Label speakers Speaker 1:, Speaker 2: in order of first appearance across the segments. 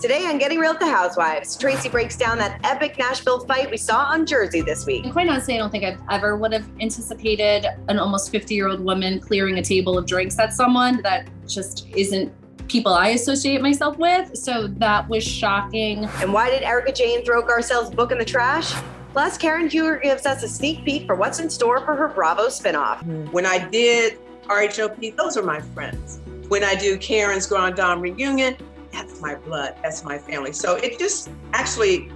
Speaker 1: Today on Getting Real with the Housewives, Tracy breaks down that epic Nashville fight we saw on Jersey this week.
Speaker 2: And quite honestly, I don't think I ever would have anticipated an almost 50-year-old woman clearing a table of drinks at someone. That just isn't people I associate myself with. So that was shocking.
Speaker 1: And why did Erika Jayne throw Garcelle's book in the trash? Plus, Karen Huger gives us a sneak peek for what's in store for her Bravo spinoff.
Speaker 3: When I did RHOBH, those are my friends. When I do Karen's Grand Dame reunion, that's my blood, that's my family. So it just actually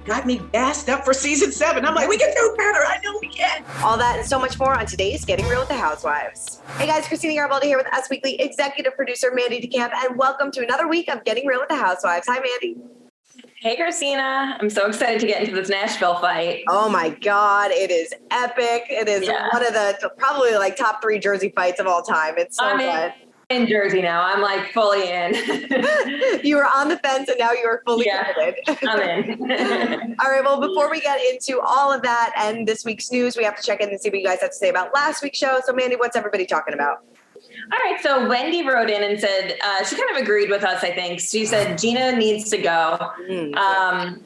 Speaker 3: got me gassed up for season 7. I'm like, we can do better. I know we can.
Speaker 1: All that and so much more on today's Getting Real with the Housewives. Hey guys, Christina Garbaldi here with Us Weekly executive producer Mandy DeCamp, and welcome to another week of Getting Real with the Housewives. Hi, Mandy.
Speaker 4: Hey, Christina. I'm so excited to get into this Nashville fight.
Speaker 1: Oh my God, it is epic. It is one of the probably like top 3 Jersey fights of all time. It's so good.
Speaker 4: In Jersey now. I'm like fully in.
Speaker 1: You were on the fence and now you are fully committed.
Speaker 4: I'm in.
Speaker 1: All right. Well, before we get into all of that and this week's news, we have to check in and see what you guys have to say about last week's show. So, Mandy, what's everybody talking about?
Speaker 4: All right. So Wendy wrote in and said, she kind of agreed with us, I think. She said Gina needs to go. I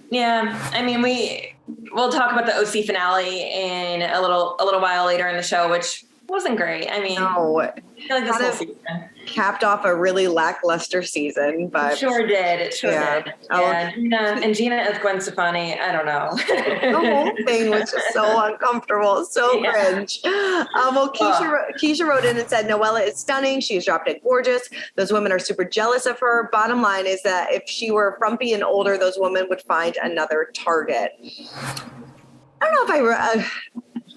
Speaker 4: mean, we'll talk about the OC finale in a little while later in the show, which wasn't great. I mean,
Speaker 1: no,
Speaker 4: I feel like this whole season
Speaker 1: capped off a really lackluster season, but
Speaker 4: it sure did. It sure did. And Gina as Gwen Stefani, I don't know.
Speaker 1: The whole thing was just so uncomfortable, so cringe. Keisha wrote in and said, Noella is stunning. She's drop dead gorgeous. Those women are super jealous of her. Bottom line is that if she were frumpy and older, those women would find another target. I don't know if I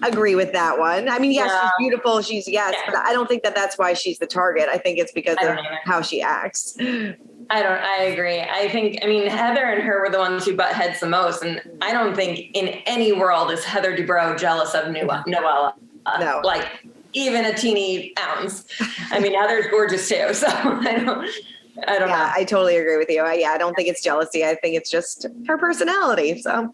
Speaker 1: agree with that one. I mean, yes, she's beautiful. But I don't think that that's why she's the target. I think it's because of how she acts.
Speaker 4: I agree. I mean, Heather and her were the ones who butt heads the most. And I don't think in any world is Heather Dubrow jealous of Noella.
Speaker 1: No.
Speaker 4: Like even a teeny ounce. I mean, Heather's gorgeous too. So I don't know.
Speaker 1: I totally agree with you. I don't think it's jealousy. I think it's just her personality. So,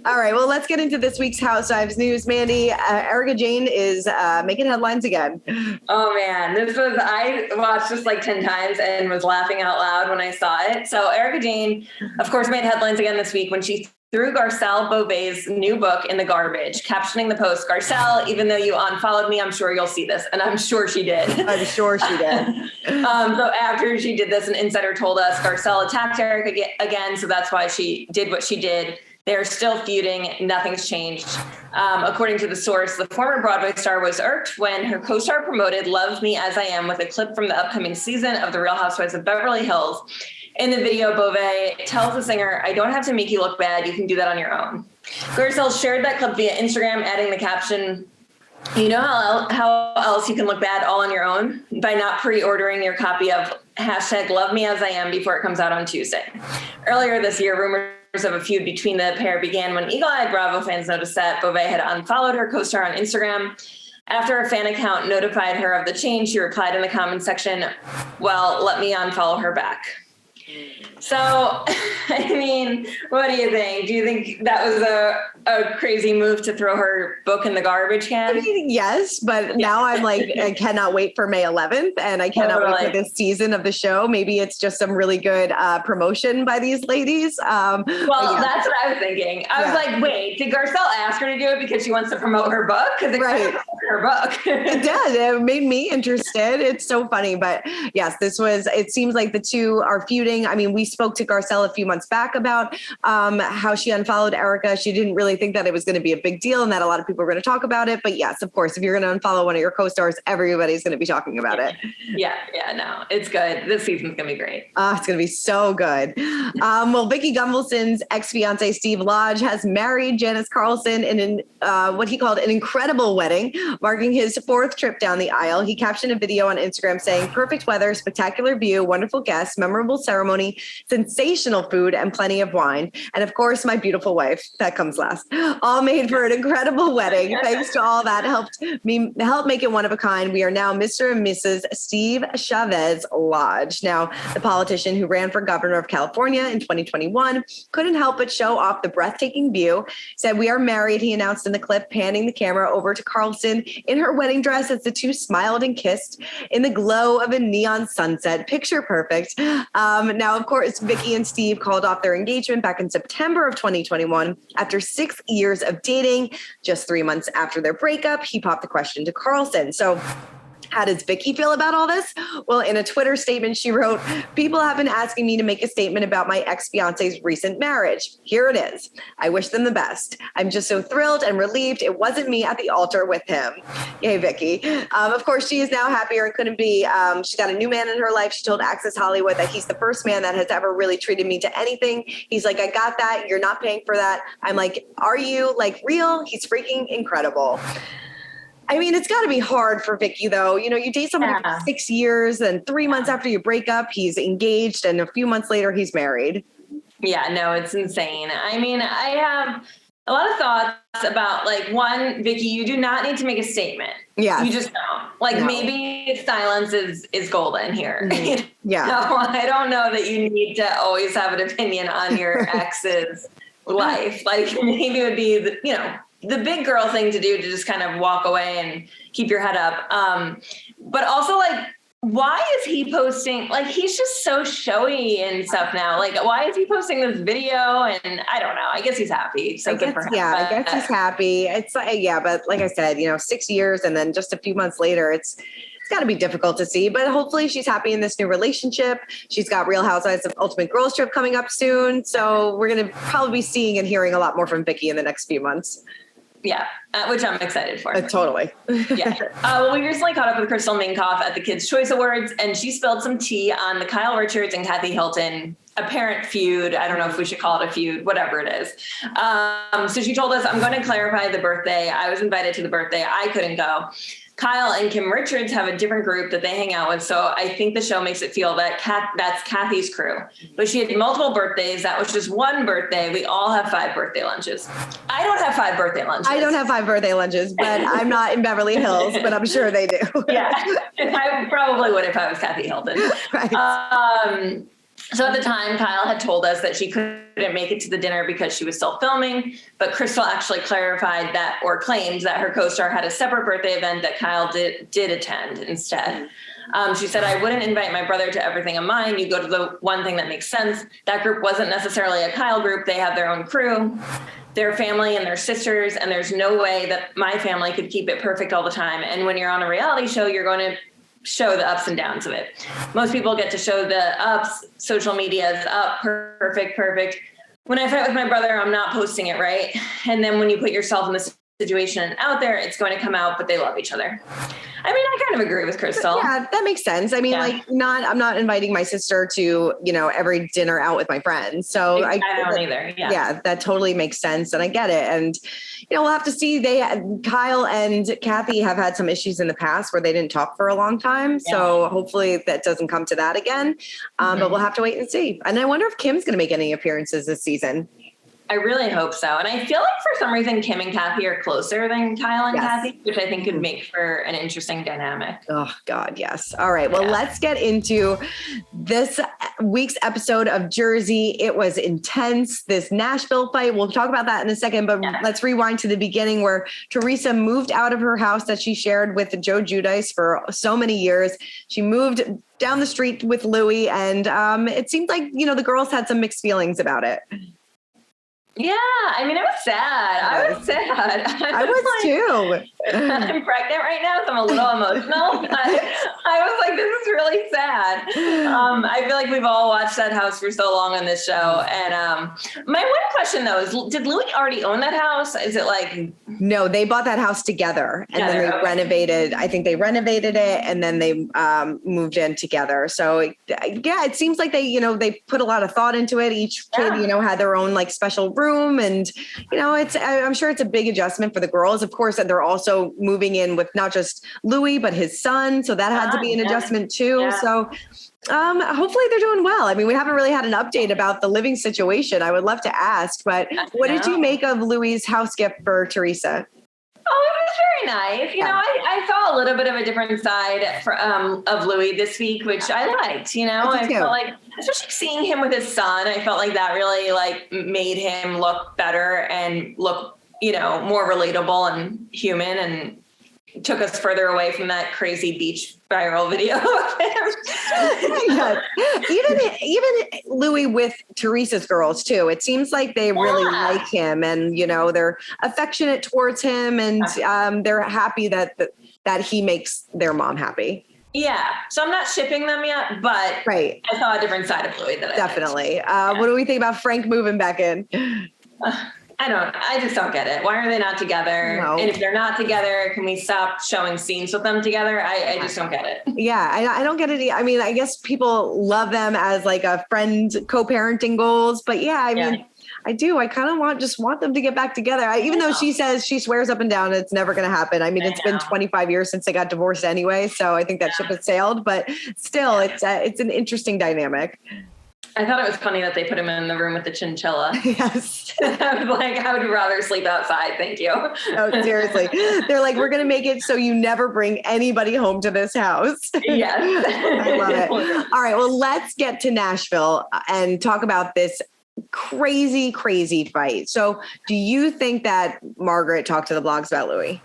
Speaker 1: all right. Well, let's get into this week's Housewives news. Mandy, Erika Jayne is making headlines again.
Speaker 4: Oh man, I watched this like 10 times and was laughing out loud when I saw it. So Erika Jayne, of course, made headlines again this week when she threw Garcelle Beauvais' new book in the garbage, captioning the post, Garcelle, even though you unfollowed me, I'm sure you'll see this. And I'm sure she did.
Speaker 1: I'm sure she did.
Speaker 4: So after she did this, an insider told us Garcelle attacked Erika again. So that's why she did what she did. They're still feuding. Nothing's changed. According to the source, the former Broadway star was irked when her co-star promoted Love Me As I Am with a clip from the upcoming season of The Real Housewives of Beverly Hills. In the video, Beauvais tells the singer, I don't have to make you look bad. You can do that on your own. Garcelle shared that clip via Instagram, adding the caption, you know how else you can look bad all on your own? By not pre-ordering your copy of #LoveMeAsIam before it comes out on Tuesday. Earlier this year, rumors of a feud between the pair began when eagle-eyed Bravo fans noticed that Beauvais had unfollowed her co-star on Instagram. After a fan account notified her of the change, she replied in the comment section, well, let me unfollow her back. So, I mean, what do you think? Do you think that was a crazy move to throw her book in the garbage can?
Speaker 1: I mean, yes, but now I'm like, I cannot wait for May 11th and I cannot wait for this season of the show. Maybe it's just some really good promotion by these ladies.
Speaker 4: That's what I was thinking. I was like, wait, did Garcelle ask her to do it because she wants to promote her book? Because it kind of her book.
Speaker 1: It does. It made me interested. It's so funny. But yes, it seems like the two are feuding. I mean, we spoke to Garcelle a few months back about how she unfollowed Erika. She didn't really think that it was going to be a big deal and that a lot of people were going to talk about it. But yes, of course, if you're going to unfollow one of your co-stars, everybody's going to be talking about it.
Speaker 4: No, it's good. This season's going to be great.
Speaker 1: It's going to be so good. Well, Vicki Gunvalson's ex-fiance, Steve Lodge, has married Janice Carlson in what he called an incredible wedding, marking his 4th trip down the aisle. He captioned a video on Instagram saying, perfect weather, spectacular view, wonderful guests, memorable ceremony, sensational food, and plenty of wine. And of course, my beautiful wife, that comes last. All made for an incredible wedding. Thanks to all that helped make it one of a kind. We are now Mr. and Mrs. Steve Chavez Lodge. Now, the politician who ran for governor of California in 2021 couldn't help but show off the breathtaking view. Said, we are married, he announced in the clip, panning the camera over to Carlson. in her wedding dress as the two smiled and kissed in the glow of a neon sunset. Picture perfect. Now, of course, Vicki and Steve called off their engagement back in September of 2021 after 6 years of dating. Just 3 months after their breakup, he popped the question to Carlson. So how does Vicki feel about all this? Well, in a Twitter statement, she wrote, "People have been asking me to make a statement about my ex-fiance's recent marriage. Here it is. I wish them the best. I'm just so thrilled and relieved it wasn't me at the altar with him." Yay, Vicki. Of course, she is now happier and couldn't be. She's got a new man in her life. She told Access Hollywood that he's the first man that has ever really treated me to anything. He's like, "I got that. You're not paying for that." I'm like, "Are you like real?" He's freaking incredible. I mean, it's got to be hard for Vicki, though. You know, you date somebody for 6 years, and 3 months after you break up, he's engaged, and a few months later, he's married.
Speaker 4: Yeah, no, it's insane. I mean, I have a lot of thoughts about, like, one, Vicki, you do not need to make a statement.
Speaker 1: Yeah.
Speaker 4: You just don't. Like, maybe silence is golden here.
Speaker 1: Mm-hmm. Yeah.
Speaker 4: No, I don't know that you need to always have an opinion on your ex's life. Like, maybe it would be, the big girl thing to do to just kind of walk away and keep your head up. But also, like, why is he posting? Like, he's just so showy and stuff now. Like, why is he posting this video? And I don't know. I guess he's happy. So good for him.
Speaker 1: Yeah, I guess he's happy. It's but like I said, 6 years and then just a few months later, it's got to be difficult to see, but hopefully she's happy in this new relationship. She's got Real Housewives of Ultimate Girls Trip coming up soon. So we're going to probably be seeing and hearing a lot more from Vicki in the next few months.
Speaker 4: Yeah, which I'm excited for.
Speaker 1: Totally.
Speaker 4: Yeah. Well, we recently caught up with Crystal Minkoff at the Kids' Choice Awards, and she spilled some tea on the Kyle Richards and Kathy Hilton apparent feud. I don't know if we should call it a feud, whatever it is. So she told us, "I'm going to clarify the birthday. I was invited to the birthday. I couldn't go. Kyle and Kim Richards have a different group that they hang out with. So I think the show makes it feel that that's Kathy's crew. But she had multiple birthdays. That was just one birthday. We all have 5 birthday lunches. I don't have 5 birthday lunches.
Speaker 1: I don't have 5 birthday lunches, but I'm not in Beverly Hills, but I'm sure they do.
Speaker 4: Yeah, I probably would if I was Kathy Hilton.
Speaker 1: Right.
Speaker 4: So at the time, Kyle had told us that she couldn't make it to the dinner because she was still filming, but Crystal actually clarified that, or claimed that her co-star had a separate birthday event that Kyle did attend instead. She said, "I wouldn't invite my brother to everything of mine. You go to the one thing that makes sense." That group wasn't necessarily a Kyle group. They have their own crew, their family and their sisters, and there's no way that my family could keep it perfect all the time. And when you're on a reality show, you're going to show the ups and downs of it. Most people get to show the ups. Social media is up, perfect. When I fight with my brother, I'm not posting it, right? And then when you put yourself in this situation out there, it's going to come out, but they love each other. I mean, I kind of agree with Crystal.
Speaker 1: Yeah, that makes sense. I mean, I'm not inviting my sister to, every dinner out with my friends. So
Speaker 4: I don't either.
Speaker 1: Yeah, that totally makes sense. And I get it. And, we'll have to see. Kyle and Kathy have had some issues in the past where they didn't talk for a long time. Yeah. So hopefully that doesn't come to that again. But we'll have to wait and see. And I wonder if Kim's going to make any appearances this season.
Speaker 4: I really hope so. And I feel like for some reason, Kim and Kathy are closer than Kyle and Kathy, which I think could make for an interesting dynamic.
Speaker 1: Oh, God, yes. All right. Well, let's get into this week's episode of Jersey. It was intense, this Nashville fight. We'll talk about that in a second, but let's rewind to the beginning where Teresa moved out of her house that she shared with Joe Giudice for so many years. She moved down the street with Louis, and it seemed like, the girls had some mixed feelings about it.
Speaker 4: Yeah, I mean, I was sad. I was
Speaker 1: too.
Speaker 4: I'm pregnant right now, so I'm a little emotional. But I was like, this is really sad. I feel like we've all watched that house for so long on this show. And my one question, though, is did Louis already own that house? Is it like...
Speaker 1: No, they bought that house together. And then they renovated. I think they renovated it, and then they moved in together. So, it seems like they put a lot of thought into it. Each kid, had their own, special room. And, I'm sure it's a big adjustment for the girls. Of course, they're also moving in with not just Louis, but his son. So that had to be an adjustment too. Yeah. So hopefully they're doing well. I mean, we haven't really had an update about the living situation. I would love to ask, but what did you make of Louis's house gift for Teresa?
Speaker 4: Oh, it was very nice. I saw a little bit of a different side of Louis this week, which I liked. I felt like, especially seeing him with his son, I felt like that really made him look better and look, more relatable and human. And took us further away from that crazy beach viral video of him.
Speaker 1: Even Louis with Teresa's girls too. It seems like they really like him, and they're affectionate towards him, and they're happy that he makes their mom happy.
Speaker 4: Yeah. So I'm not shipping them yet, but I saw a different side of Louis that
Speaker 1: definitely. What do we think about Frank moving back in?
Speaker 4: I just don't get it. Why are they not together? No. And if they're not together, can we stop showing scenes with them together? I just don't get it.
Speaker 1: Yeah, I don't get it. I mean, I guess people love them as like a friend co-parenting goals, but I mean, I do. I kind of want them to get back together. Even though she says, she swears up and down it's never going to happen. I mean, it's been 25 years since they got divorced anyway, so I think that ship has sailed. But still, it's an interesting dynamic.
Speaker 4: I thought it was funny that they put him in the room with the chinchilla.
Speaker 1: Yes.
Speaker 4: I was like, I would rather sleep outside. Thank you.
Speaker 1: No, seriously. They're like, we're going to make it so you never bring anybody home to this house.
Speaker 4: Yes.
Speaker 1: I love it. All right. Well, let's get to Nashville and talk about this crazy, crazy fight. So do you think that Margaret talked to the blogs about Louis?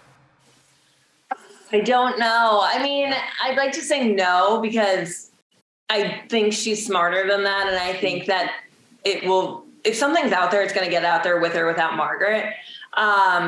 Speaker 4: I don't know. I mean, I'd like to say no, because I think she's smarter than that. And I think that if something's out there, it's going to get out there with or without Margaret.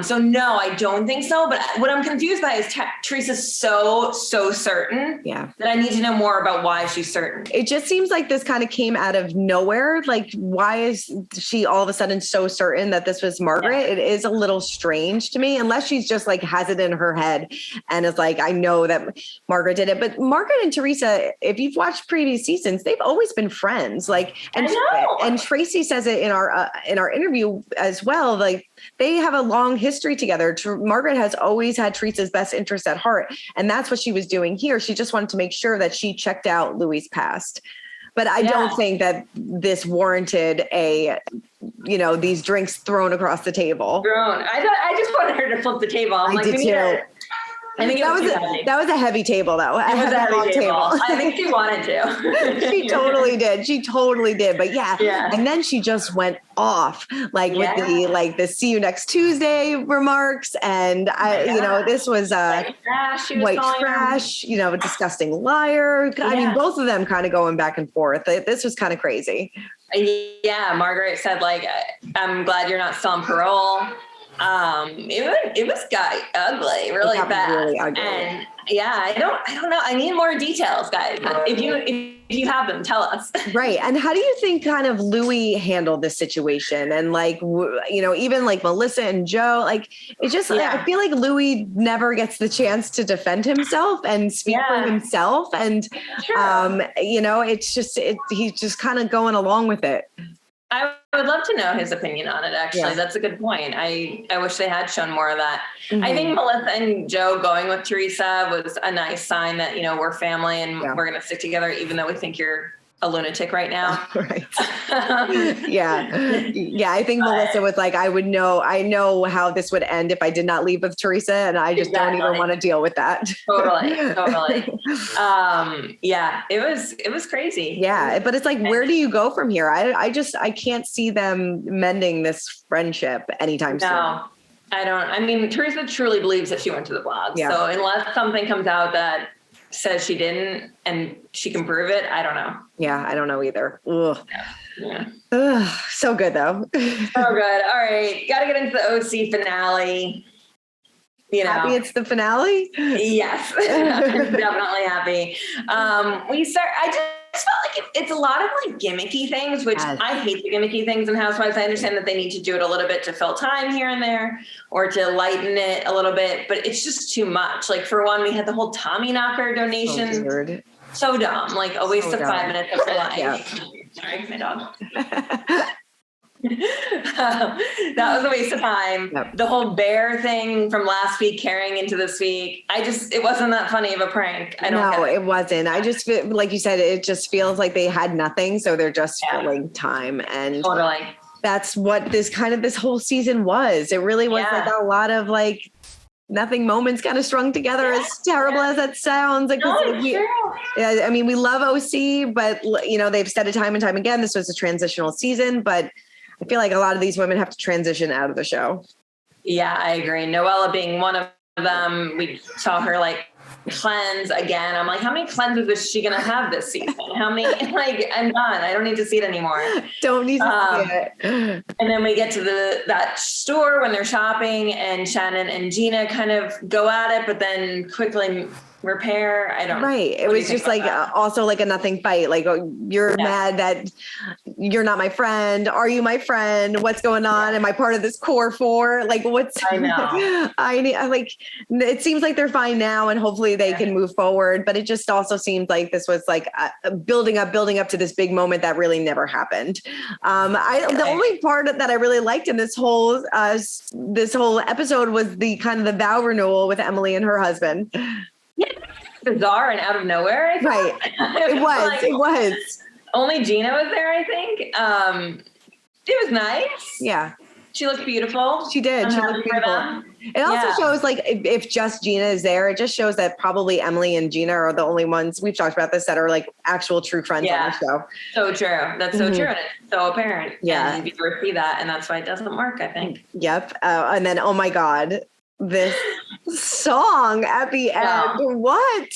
Speaker 4: So no, I don't think so. But what I'm confused by is Teresa's so certain that I need to know more about why she's certain.
Speaker 1: It just seems like this kind of came out of nowhere. Like, why is she all of a sudden so certain that this was Margaret? Yeah. It is a little strange to me, unless she's just like has it in her head and is like, I know that Margaret did it. But Margaret and Teresa, if you've watched previous seasons, they've always been friends. Like, and Tracy says it in our interview as well. Like, they have a long history together. Margaret has always had Teresa's best interest at heart. And that's what she was doing here. She just wanted to make sure that she checked out Louis' past. But I don't think that this warranted these drinks thrown across the table.
Speaker 4: I just wanted her to flip the table. I'm like, I think that was a heavy table, though. It was a heavy table. I think she wanted to.
Speaker 1: She totally did. She totally did. But yeah. And then she just went off, with the see you next Tuesday remarks. And this was white trash, disgusting liar. I mean, both of them kind of going back and forth. This was kind of crazy.
Speaker 4: Yeah. Margaret said, I'm glad you're not still on parole. It was ugly, really bad. Really ugly. And I don't know. I need more details, guys. If you have them, tell us.
Speaker 1: Right. And how do you think kind of Louis handled this situation? And even like Melissa and Joe, it's just, I feel like Louis never gets the chance to defend himself and speak for himself. And, it's just, he's just kind of going along with it.
Speaker 4: I would love to know his opinion on it, actually. Yeah. That's a good point. I wish they had shown more of that. Mm-hmm. I think Melissa and Joe going with Teresa was a nice sign that, we're family and we're going to stick together, even though we think you're a lunatic right now.
Speaker 1: Right. Yeah. I think Melissa was like, I know how this would end if I did not leave with Teresa, and I just don't even want to deal with that.
Speaker 4: Totally. It was crazy.
Speaker 1: Yeah. But it's like, where do you go from here? I can't see them mending this friendship anytime soon.
Speaker 4: No, I don't. I mean, Teresa truly believes that she went to the blog. Yeah. So unless something comes out that says she didn't and she can prove it, I don't know.
Speaker 1: Yeah, I don't know either. Ugh.
Speaker 4: Yeah.
Speaker 1: Ugh, so good though.
Speaker 4: So good. All right. Got to get into the OC finale.
Speaker 1: Happy it's the finale?
Speaker 4: Yes. Definitely happy. I just felt like it's a lot of gimmicky things, which I hate the gimmicky things in Housewives. I understand that they need to do it a little bit to fill time here and there or to lighten it a little bit, but it's just too much. For one, we had the whole Tommy Knocker donation. So dumb. A waste of 5 minutes of your life. Yeah. Sorry, my dog. That was a waste of time. Yep. The whole bear thing from last week carrying into this week. It wasn't that funny of a prank.
Speaker 1: It wasn't. I just feel, like you said, it just feels like they had nothing. So they're just filling time. And
Speaker 4: totally.
Speaker 1: That's what this whole season was. It really was a lot of nothing moments kind of strung together, as terrible as that sounds. I mean, we love OC, but they've said it time and time again, this was a transitional season, but I feel like a lot of these women have to transition out of the show.
Speaker 4: Yeah, I agree. Noella being one of them. We saw her like cleanse again. I'm like, how many cleanses is she gonna have this season? How many? Like, I'm done. I don't need to see it anymore.
Speaker 1: Don't need to see it.
Speaker 4: And then we get to that store when they're shopping, and Shannon and Gina kind of go at it, but then quickly repair. I don't know.
Speaker 1: Right. It was just like also like a nothing fight. Like, oh, you're mad that you're not my friend. Are you my friend? What's going on? Am I part of this core four? Like, what's
Speaker 4: I know.
Speaker 1: I like, it seems like they're fine now and hopefully they can move forward. But it just also seemed like this was like building up to this big moment that really never happened. The only part that I really liked in this whole episode was the kind of the vow renewal with Emily and her husband.
Speaker 4: Yeah, bizarre and out of nowhere. I
Speaker 1: right. It was.
Speaker 4: Only Gina was there, I think. It was nice.
Speaker 1: Yeah.
Speaker 4: She looked beautiful.
Speaker 1: She did. She looked beautiful. It also shows like if just Gina is there, it just shows that probably Emily and Gina are the only ones, we've talked about this, that are like actual true friends on the show.
Speaker 4: So true. That's so true. And it's so apparent.
Speaker 1: Yeah.
Speaker 4: And you never see that. And that's why it doesn't work, I think.
Speaker 1: Yep. And then, oh my God, this song at the end. What?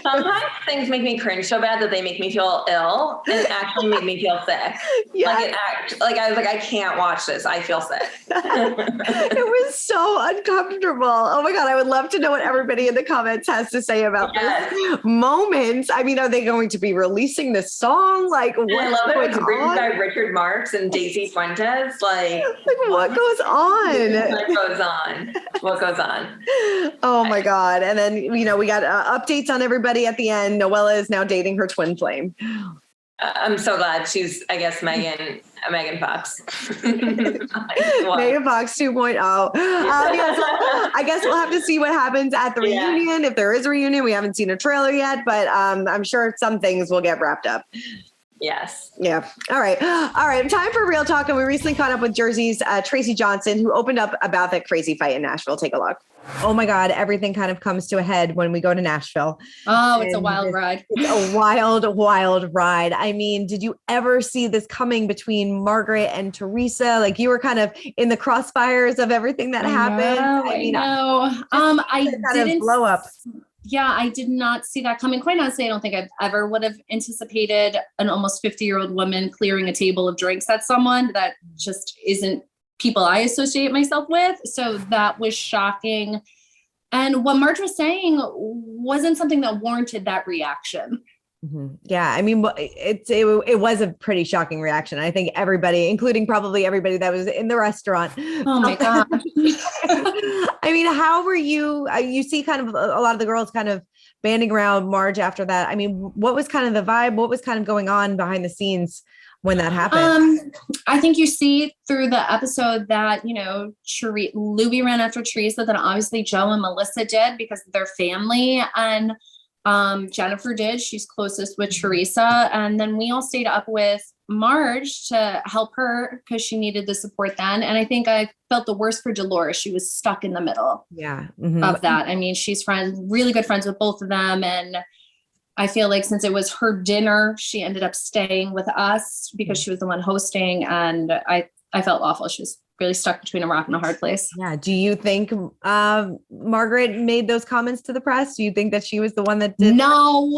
Speaker 4: Sometimes things make me cringe so bad that they make me feel ill and actually make me feel sick. Yeah. I was like, I can't watch this. I feel sick.
Speaker 1: It was so uncomfortable. Oh my God. I would love to know what everybody in the comments has to say about this moment. I mean, are they going to be releasing this song? Like, what? I love
Speaker 4: that it's written by Richard Marx and Daisy Fuentes. Like
Speaker 1: what goes on?
Speaker 4: What goes on?
Speaker 1: Oh my God. And then, we got updates on everybody at the end. Noella is now dating her twin flame.
Speaker 4: I'm so glad she's, I guess, Megan Fox.
Speaker 1: Megan Fox 2.0. So I guess we'll have to see what happens at the reunion. If there is a reunion, we haven't seen a trailer yet, but I'm sure some things will get wrapped up.
Speaker 4: Yes.
Speaker 1: Yeah. All right. Time for real talk. And we recently caught up with Jersey's Tracy Johnson, who opened up about that crazy fight in Nashville. Take a look. Oh my God. Everything kind of comes to a head when we go to Nashville.
Speaker 2: Oh, it's a wild ride.
Speaker 1: It's a wild, wild ride. I mean, did you ever see this coming between Margaret and Teresa? Like, you were kind of in the crossfires of everything that happened.
Speaker 2: I know. I didn't
Speaker 1: blow up.
Speaker 2: Yeah, I did not see that coming. Quite honestly, I don't think I ever would have anticipated an almost 50-year-old woman clearing a table of drinks at someone. That just isn't people I associate myself with. So that was shocking. And what Marge was saying wasn't something that warranted that reaction.
Speaker 1: Mm-hmm. Yeah, I mean, it was a pretty shocking reaction. I think everybody, including probably everybody that was in the restaurant.
Speaker 2: Oh my God.
Speaker 1: I mean, how were you? You see kind of a lot of the girls kind of banding around Marge after that. I mean, what was kind of the vibe? What was kind of going on behind the scenes when that happened?
Speaker 2: I think you see through the episode that, Louis ran after Teresa, then obviously Joe and Melissa did because of their family. And Jennifer did. She's closest with Teresa. And then we all stayed up with Marge to help her because she needed the support then. And I think I felt the worst for Dolores. She was stuck in the middle of that. I mean, she's really good friends with both of them. And I feel like since it was her dinner, she ended up staying with us because she was the one hosting. And I felt awful. She was really stuck between a rock and a hard place.
Speaker 1: Yeah. Do you think Margaret made those comments to the press? Do you think that she was the one that did?
Speaker 2: No,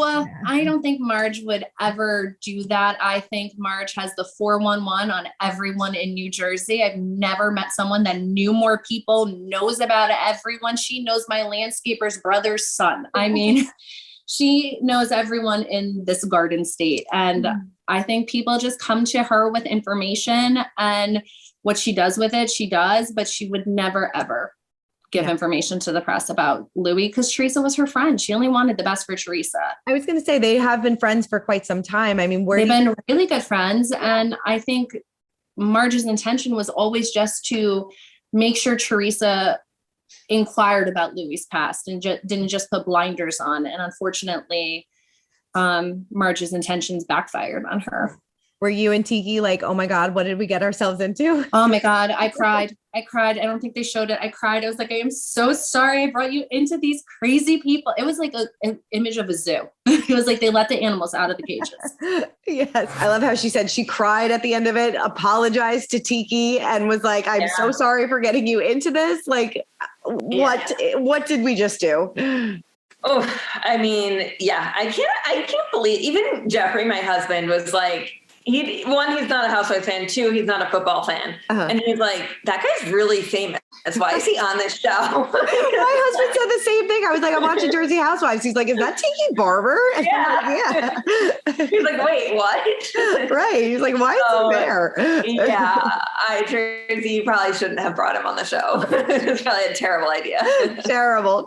Speaker 2: I don't think Marge would ever do that. I think Marge has the 411 on everyone in New Jersey. I've never met someone that knew more people, knows about everyone. She knows my landscaper's brother's son. I mean, she knows everyone in this Garden State. And I think people just come to her with information, and what she does with it, she does, but she would never, ever give information to the press about Louis because Teresa was her friend. She only wanted the best for Teresa.
Speaker 1: I was going to say they have been friends for quite some time. I mean,
Speaker 2: they've been really good friends. And I think Marge's intention was always just to make sure Teresa inquired about Louis' past and didn't just put blinders on. And unfortunately, Marge's intentions backfired on her.
Speaker 1: Were you and Tiki like, oh my God, what did we get ourselves into?
Speaker 2: Oh my God, I cried. I don't think they showed it. I cried. I was like, I am so sorry I brought you into these crazy people. It was like an image of a zoo. It was like they let the animals out of the cages.
Speaker 1: Yes. I love how she said she cried at the end of it, apologized to Tiki and was like, I'm so sorry for getting you into this. Like, What did we just do?
Speaker 4: Oh, I mean, yeah, I can't believe, even Jeffrey, my husband, was like, he's not a Housewives fan. 2, he's not a football fan. And he's like, that guy's really famous. That's why is he on this show?
Speaker 1: My husband said the same thing. I was like, I'm watching Jersey Housewives. He's like, is that Tiki Barber? And
Speaker 4: Yeah. He's like, wait, what?
Speaker 1: Right. He's like, why is he there?
Speaker 4: Yeah. Tracy, you probably shouldn't have brought him on the show. It's probably a terrible idea.
Speaker 1: Terrible.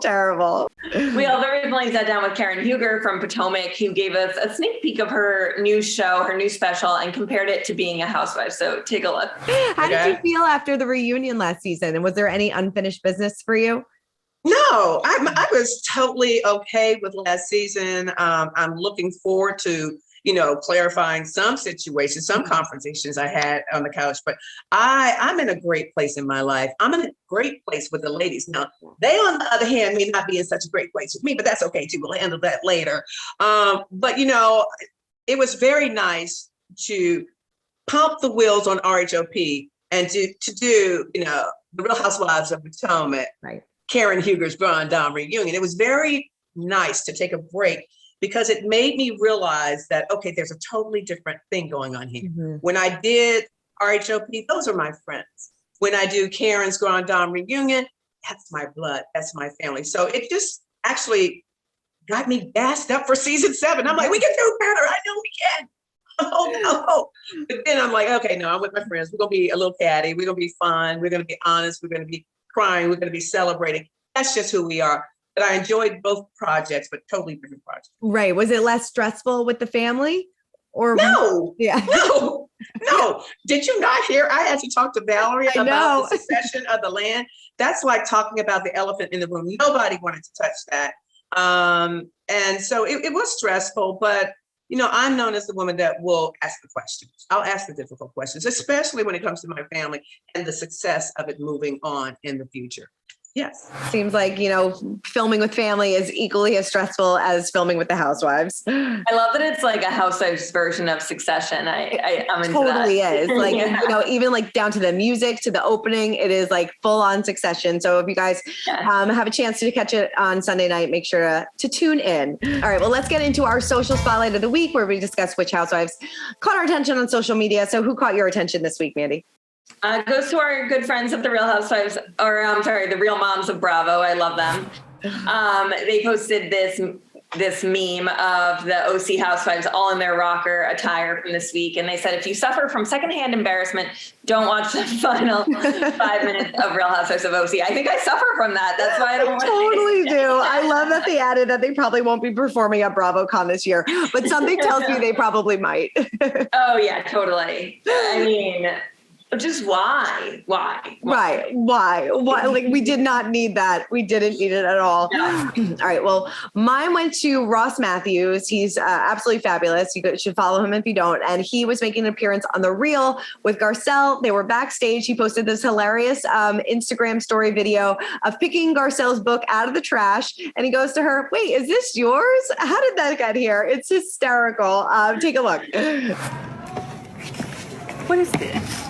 Speaker 4: We also recently sat down with Karen Huger from Potomac, who gave us a sneak peek of her new show, her new special, and compared it to being a housewife. So take a look.
Speaker 1: How did you feel after the reunion last season? And was there any unfinished business for you?
Speaker 3: No, I was totally okay with last season. I'm looking forward to, clarifying some situations, some conversations I had on the couch, but I'm in a great place in my life. I'm in a great place with the ladies. Now, they, on the other hand, may not be in such a great place with me, but that's okay too. We'll handle that later. But it was very nice to pump the wheels on RHOP and to do, the Real Housewives of Potomac,
Speaker 1: right.
Speaker 3: Karen Huger's Grand Dame reunion. It was very nice to take a break because it made me realize that, okay, there's a totally different thing going on here. Mm-hmm. When I did RHOP, those are my friends. When I do Karen's Grand Dame reunion, that's my blood, that's my family. So it just actually got me gassed up for season 7. I'm like, we can do better. I know we can. Oh, no. But then I'm like, okay, no, I'm with my friends. We're going to be a little catty. We're going to be fun. We're going to be honest. We're going to be crying. We're going to be celebrating. That's just who we are. But I enjoyed both projects, but totally different projects.
Speaker 1: Right. Was it less stressful with the family? Or
Speaker 3: no.
Speaker 1: Yeah.
Speaker 3: No. Did you not hear? I had to talk to Valerie about the succession of the land. That's like talking about the elephant in the room. Nobody wanted to touch that. And so it was stressful, but I'm known as the woman that will ask the questions. I'll ask the difficult questions, especially when it comes to my family and the success of it moving on in the future. Yes.
Speaker 1: Seems like, filming with family is equally as stressful as filming with the Housewives.
Speaker 4: I love that it's like a Housewives version of Succession. I'm into
Speaker 1: totally
Speaker 4: that.
Speaker 1: Is. Like, even like down to the music, to the opening, it is like full on Succession. So if you guys have a chance to catch it on Sunday night, make sure to tune in. All right. Well, let's get into our social spotlight of the week where we discuss which Housewives caught our attention on social media. So who caught your attention this week, Mandy?
Speaker 4: Goes to our good friends at the Real Housewives, the Real Moms of Bravo. I love them. They posted this meme of the OC Housewives all in their rocker attire from this week. And they said, if you suffer from secondhand embarrassment, don't watch the final 5 minutes of Real Housewives of OC. I think I suffer from that. That's why I don't want to.
Speaker 1: Totally do. I love that they added that they probably won't be performing at BravoCon this year, but something tells me they probably might.
Speaker 4: Oh yeah, totally. I mean, just why?
Speaker 1: Right. Why? Like, we did not need that. We didn't need it at all. No. All right. Well, mine went to Ross Matthews. He's absolutely fabulous. You should follow him if you don't. And he was making an appearance on The Real with Garcelle. They were backstage. He posted this hilarious Instagram story video of picking Garcelle's book out of the trash. And he goes to her, wait, is this yours? How did that get here? It's hysterical. Take a look.
Speaker 5: What is this?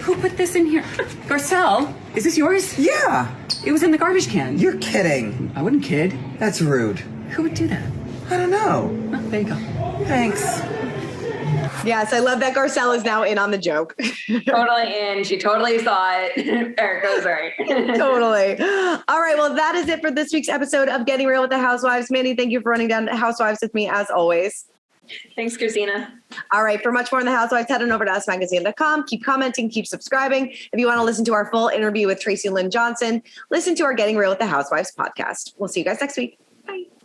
Speaker 5: Who put this in here? Garcelle, is this yours?
Speaker 6: Yeah.
Speaker 5: It was in the garbage can.
Speaker 6: You're kidding.
Speaker 5: I wouldn't kid.
Speaker 6: That's rude.
Speaker 5: Who would do that?
Speaker 6: I don't know.
Speaker 5: Oh, there you go.
Speaker 6: Thanks.
Speaker 1: Yes, I love that Garcelle is now in on the joke.
Speaker 4: Totally in. She totally saw it. Erika was right.
Speaker 1: Totally. All right. Well, that is it for this week's episode of Getting Real with the Housewives. Mandy, thank you for running down Housewives with me as always.
Speaker 4: Thanks, Christina.
Speaker 1: All right. For much more on the Housewives, head on over to usmagazine.com. Keep commenting, keep subscribing. If you want to listen to our full interview with Tracy Lynn Johnson, listen to our Getting Real with the Housewives podcast. We'll see you guys next week.